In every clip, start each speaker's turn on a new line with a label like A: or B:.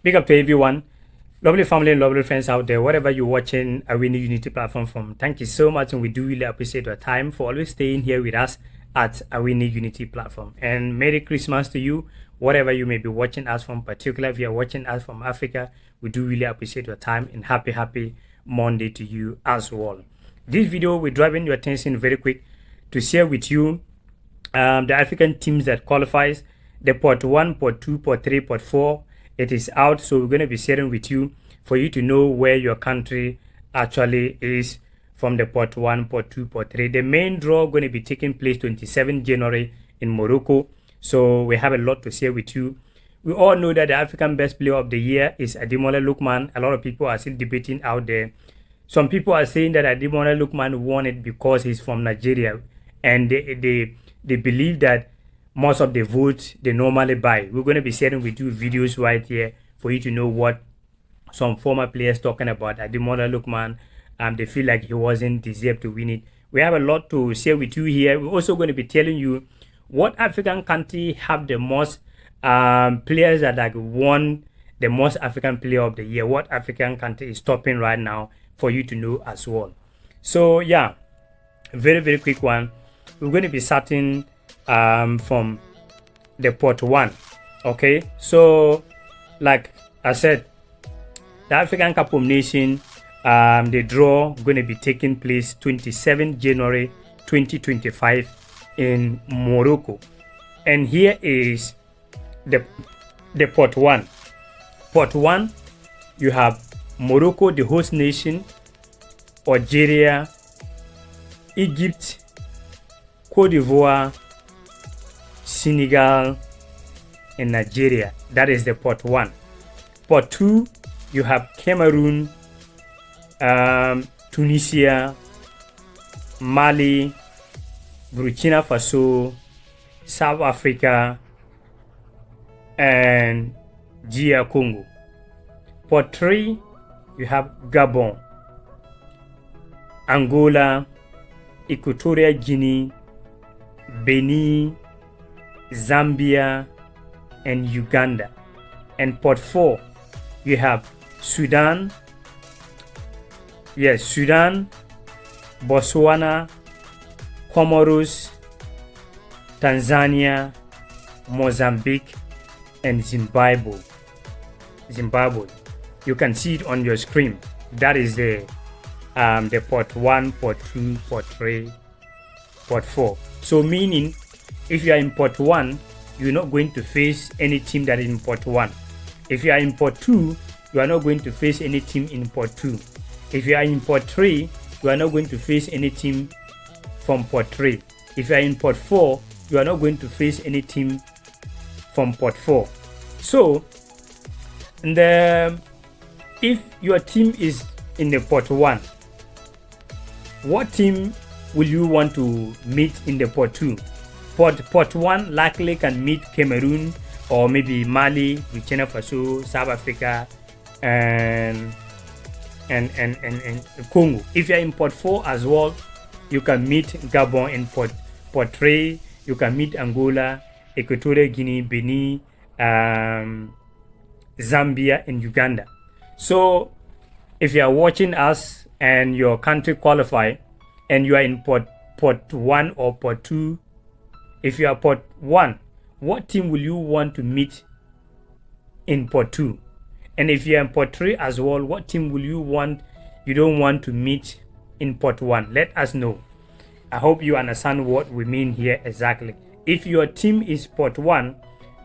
A: Big up to everyone, lovely family and lovely friends out there, wherever you're watching Awini Unity platform from. Thank you so much, and we do really appreciate your time for always staying here with us at Awini Unity platform. And Merry Christmas to you, whatever you may be watching us from, particularly if you're watching us from Africa. We do really appreciate your time, and happy Monday to you as well. This video, we're driving your attention very quick to share with you the African teams that qualifies, the pot 1, pot 2, pot 3, pot 4. It is out, so we're going to be sharing with you for you to know where your country actually is from the pot 1, pot 2, pot 3. The main draw going to be taking place 27 January in Morocco. So we have a lot to share with you. We all know that the African best player of the year is A.Lookman. A lot of people are still debating out there. Some people are saying that A.Lookman won it because he's from Nigeria, and they believe that most of the votes they normally buy. We're going to be sharing with you videos right here for you to know what some former players talking about A.Lookman. They feel like he wasn't deserved to win it. We have a lot to share with you here. We're also going to be telling you what African country have the most players that like won the most African player of the year. What African country is topping right now for you to know as well. So yeah, very quick one. We're going to be starting from the pot 1. Okay, so like I said, the African Cup of Nations, the draw going to be taking place 27 January 2025 in Morocco. And here is the pot 1. Pot 1, you have Morocco, the host nation, Algeria, Egypt, Cote d'Ivoire, Senegal, and Nigeria. That is the pot 1. Pot 2, you have Cameroon, Tunisia, Mali, Burkina Faso, South Africa, and DR Congo. Pot 3, you have Gabon, Angola, Equatorial Guinea, Benin, Zambia, and Uganda. And pot 4, you have Sudan, Sudan, Botswana, Comoros, Tanzania, Mozambique, and Zimbabwe. You can see it on your screen. That is the pot 1, pot 2, pot 3, pot 4. So meaning, if you are in pot 1, you're not going to face any team that is in pot 1. If you are in pot 2, you are not going to face any team in pot 2. If you are in pot 3, you are not going to face any team from pot 3. If you are in pot 4, you are not going to face any team from pot 4. So, if your team is in the pot 1, what team will you want to meet in the pot 2? Pot 1 likely can meet Cameroon or maybe Mali, Burkina Faso, South Africa, and Congo. If you're in pot 4 as well, you can meet Gabon. In pot 3, you can meet Angola, Equatorial Guinea, Benin, Zambia, and Uganda. So if you are watching us and your country qualify and you are in pot 1 or pot 2, if you are pot 1, what team will you want to meet in pot 2? And if you are in pot 3 as well, what team will you don't want to meet in pot 1? Let us know. I hope you understand what we mean here exactly. If your team is pot 1,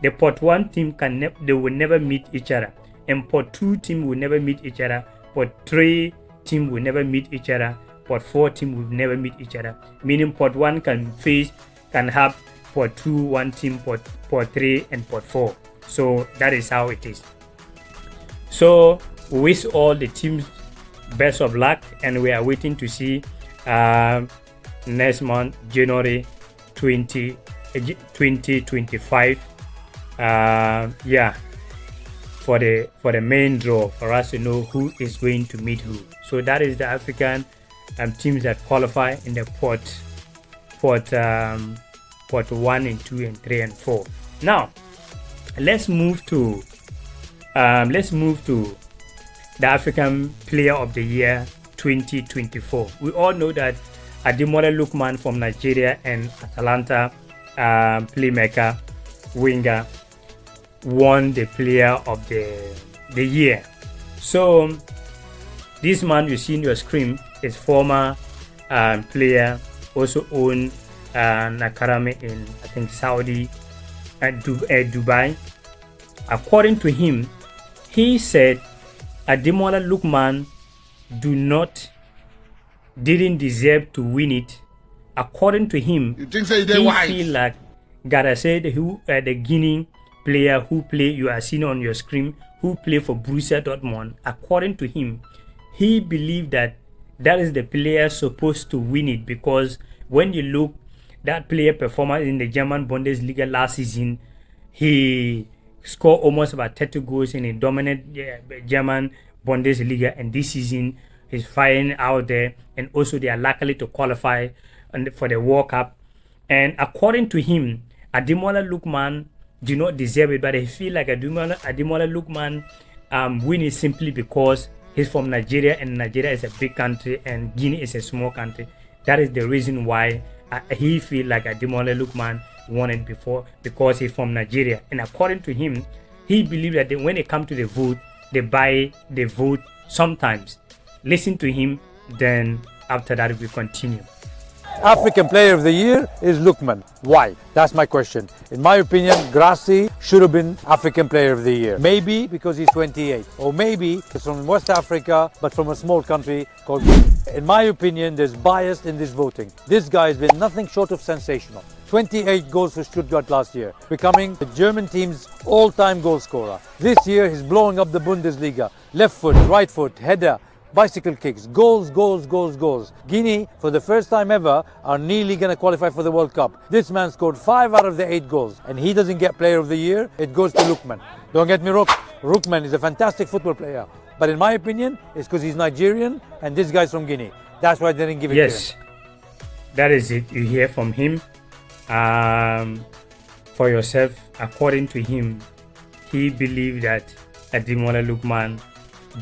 A: the pot 1 team they will never meet each other, and pot 2 team will never meet each other. Pot 3 team will never meet each other. Pot 4 team will never meet each other. Meaning pot 1 can have pot 2 one team, pot 3 and pot 4. So that is how it is. So we wish all the teams best of luck, and we are waiting to see next month, January 2025. For the main draw, for us to know who is going to meet who. So that is the African teams that qualify in the pot 1 and 2 and 3 and 4. Now let's move to Let's move to the African Player of the Year 2024. We all know that Ademola Lookman from Nigeria and Atalanta playmaker, winger, won the Player of the Year. So this man you see in your screen is former player, also owned an academy in, I think, Saudi and Dubai. According to him, he said Ademola Lookman didn't deserve to win it. According to him, he feel like Gara said the Guinea player who play, you are seeing on your screen, who play for Borussia Dortmund. According to him, he believed that is the player supposed to win it, because when you look that player performance in the German Bundesliga last season, he scored almost about 30 goals in a dominant German Bundesliga, and this season he's flying out there, and also they are likely to qualify for the World Cup. And according to him, Ademola Lookman do not deserve it, but I feel like Ademola Lookman win it simply because he's from Nigeria, and Nigeria is a big country and Guinea is a small country. That is the reason why he feel like Ademola Lookman won it before, because he's from Nigeria. And according to him, he believes that when they come to the vote, they buy the vote sometimes. Listen to him, then after that we continue.
B: African Player of the Year is Lookman. Why? That's my question. In my opinion, Grassi should have been African Player of the Year. Maybe because he's 28, or maybe he's from West Africa, but from a small country called Guinea. In my opinion, there's bias in this voting. This guy has been nothing short of sensational. 28 goals for Stuttgart last year, becoming the German team's all-time goal scorer. This year, he's blowing up the Bundesliga. Left foot, right foot, header, bicycle kicks, goals, goals, goals, goals. Guinea, for the first time ever, are nearly going to qualify for the World Cup. This man scored 5 out of the 8 goals, and he doesn't get Player of the Year. It goes to Lookman. Don't get me wrong, Lookman is a fantastic football player, but in my opinion, it's because he's Nigerian and this guy's from Guinea. That's why they didn't give it to him.
A: Yes, that is it. You hear from him for yourself. According to him, he believed that Ademola Lookman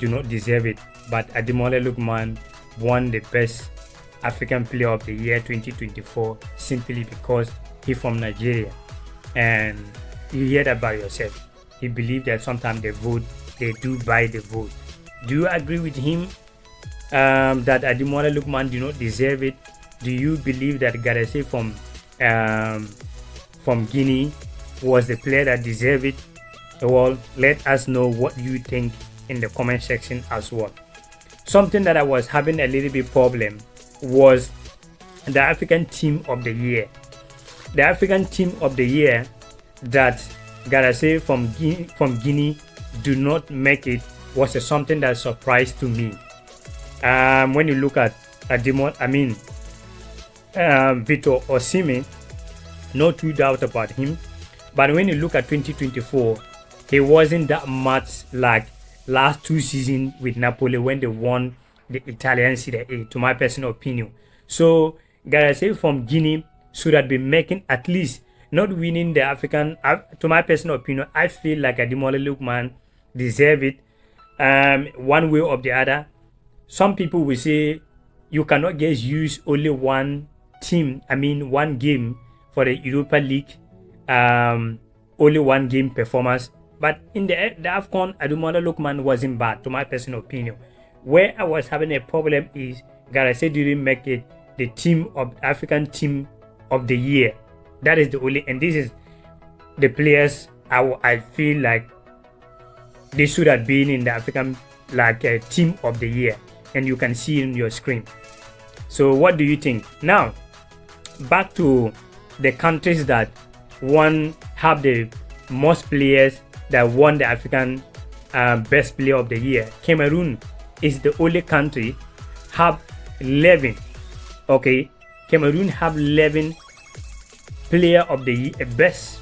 A: do not deserve it, but Ademola Lookman won the best African Player of the Year 2024 simply because he's from Nigeria. And you hear that by yourself. He believed that sometimes they do buy the vote. Do you agree with him that Ademola Lookman do not deserve it? Do you believe that Garese from Guinea was the player that deserved it? Well, let us know what you think in the comment section as well. Something that I was having a little bit problem was the African Team of the Year. The African Team of the Year that Garase from Guinea do not make it was something that surprised to me. When you look at Victor Osimhen, no two doubt about him. But when you look at 2024, he wasn't that much like last 2 seasons with Napoli when they won the Italian Serie A, to my personal opinion. So Garase from Guinea should have been making at least not winning the African. To my personal opinion, I feel like Ademola Lookman deserve it one way or the other. Some people will say you cannot just use only one game for the Europa League, only one game performance. But in the Afcon, Ademola Lookman wasn't bad, to my personal opinion. Where I was having a problem is Garase didn't make it the African Team of the Year. That is the only, and this is the players I feel like they should have been in the African Team of the Year, and you can see in your screen. So what do you think? Now, back to the countries that have the most players that won the African Best Player of the Year. Cameroon is the only country have 11. Okay, Cameroon have 11 Player of the Year, Best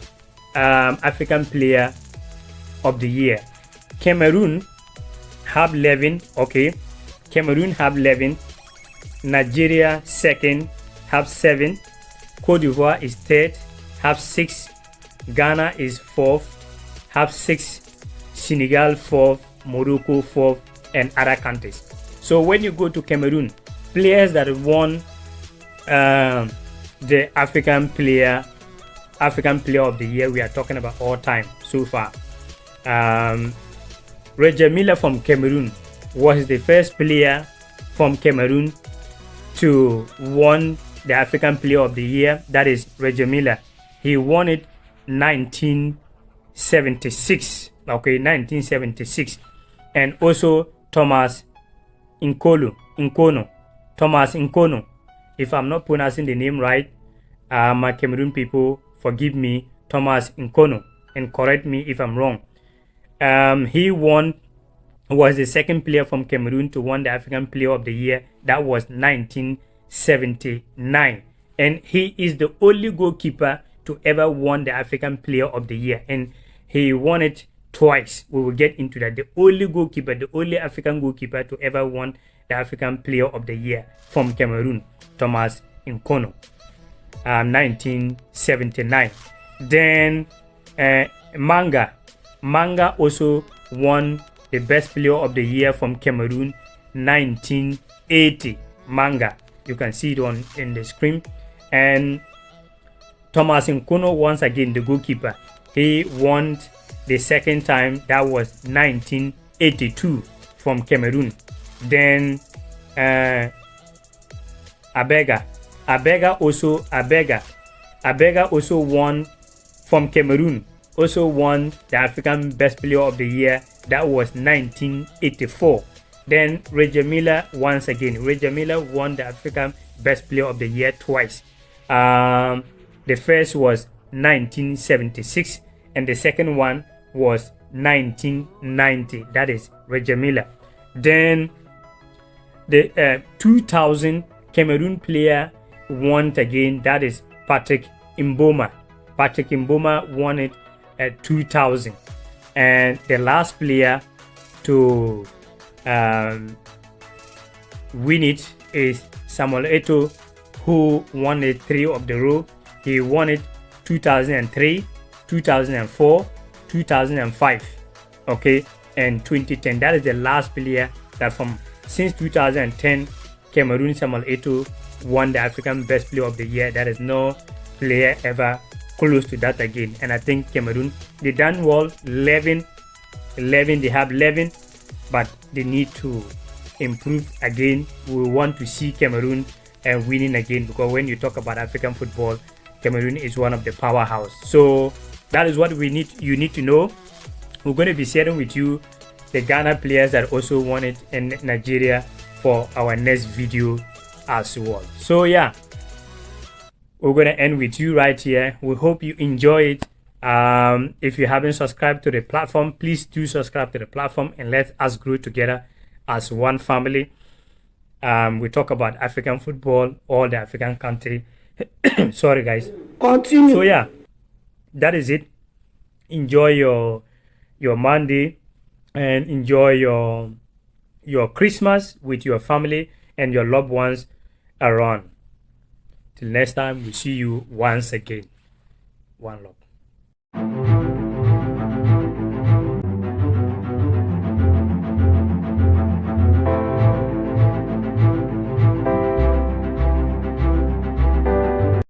A: African Player of the Year. Cameroon have 11. Okay, Cameroon have 11. Nigeria second, have 7. Cote d'Ivoire is third, have 6. Ghana is fourth, have 6. Senegal 4th, Morocco 4th, and other countries. So when you go to Cameroon, players that won the African player of the year, we are talking about all time so far. Roger Miller from Cameroon was the first player from Cameroon to won the African Player of the Year. That is Roger Miller. He won it 1976. Okay, 1976. And also Thomas Nkono. Thomas Nkono. If I'm not pronouncing the name right, my Cameroon people, forgive me, Thomas Nkono, and correct me if I'm wrong. He was the second player from Cameroon to win the African Player of the Year. That was 1979. And he is the only goalkeeper to ever win the African Player of the Year. And he won it twice. We will get into that. The only goalkeeper, the only African goalkeeper to ever win the African Player of the Year from Cameroon, Thomas Nkono, 1979. Then Manga also won the Best Player of the Year from Cameroon, 1980. Manga, you can see it in the screen. And Thomas Nkono, once again, the goalkeeper, he won the second time. That was 1982 from Cameroon. Then Abega also won from Cameroon. Also won the African Best Player of the Year. That was 1984. Then Roger Miller, once again. Roger Miller won the African Best Player of the Year twice. The first was 1976 and the second one was 1990. That is Roger Miller. Then the 2000 Cameroon player won again. That is Patrick Mboma. Patrick Mboma won it at 2000. And the last player to win it is Samuel Eto'o, who won it 3 of the row. He won it 2003, 2004, 2005, okay, and 2010. That is the last player that since 2010, Cameroon Samuel Eto'o won the African Best Player of the Year. There is no player ever close to that again. And I think Cameroon, they done well. 11, they have 11, but they need to improve again. We want to see Cameroon winning again, because when you talk about African football, Cameroon is one of the powerhouse. So that is what you need to know. We're going to be sharing with you the Ghana players that also won it in Nigeria for our next video as well. So yeah, we're going to end with you right here. We hope you enjoy it. If you haven't subscribed to the platform, please do subscribe to the platform and let us grow together as one family. We talk about African football, all the African country. Sorry guys.
C: Continue.
A: So yeah, that is it. Enjoy your Monday and enjoy your Christmas with your family and your loved ones around. Till next time, we see you once again. One love.